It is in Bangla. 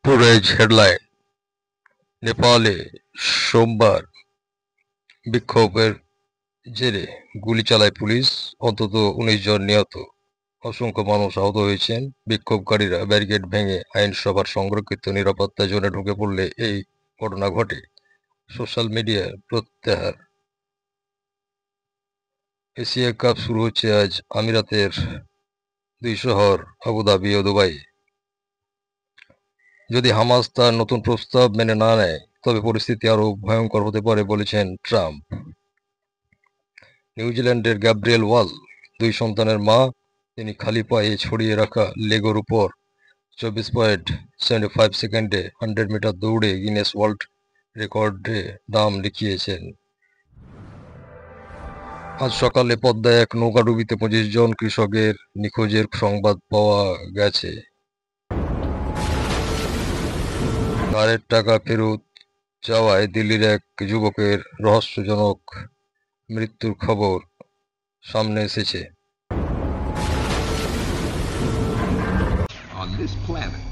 Today's headline. নেপালে সোমবার বিক্ষোভের জেরে গুলি চালায় পুলিশ, অন্তত ১৯ জন নিহত, অসংখ্য মানুষ আহত হয়েছেন। বিক্ষোভকারীরা ব্যারিকেড ভেঙে আইনসভার সংরক্ষিত নিরাপত্তা জোনে ঢুকে পড়লে এই ঘটনা ঘটে। সোশ্যাল মিডিয়ায় প্রত্যাহার। এশিয়া কাপ শুরু হচ্ছে আজ আমিরাতের দুই শহর আবুধাবি ও দুবাই। যদি হামাস তার নতুন প্রস্তাব মেনে না নেয় তবে পরিস্থিতি আরও ভয়ঙ্কর হতে পারে বলেছেন ট্রাম্প। নিউজিল্যান্ডের গ্যাব্রিয়েল ওয়াল ২ সন্তানের মা। তিনি খালি পায়ে ছড়িয়ে রাখা লেগোর উপর ২৪.৭৫ সেকেন্ডে 100 মিটার দৌড়ে গিনেস ওয়ার্ল্ড রেকর্ডে নাম লিখিয়েছেন। আজ সকালে পদ্মায় এক নৌকাডুবিতে ২৫ জন কৃষকের নিখোঁজের সংবাদ পাওয়া গেছে। কারের টাকা ফেরত চাওয়ায় দিল্লির এক যুবকের রহস্যজনক মৃত্যুর খবর সামনে এসেছে। On this planet,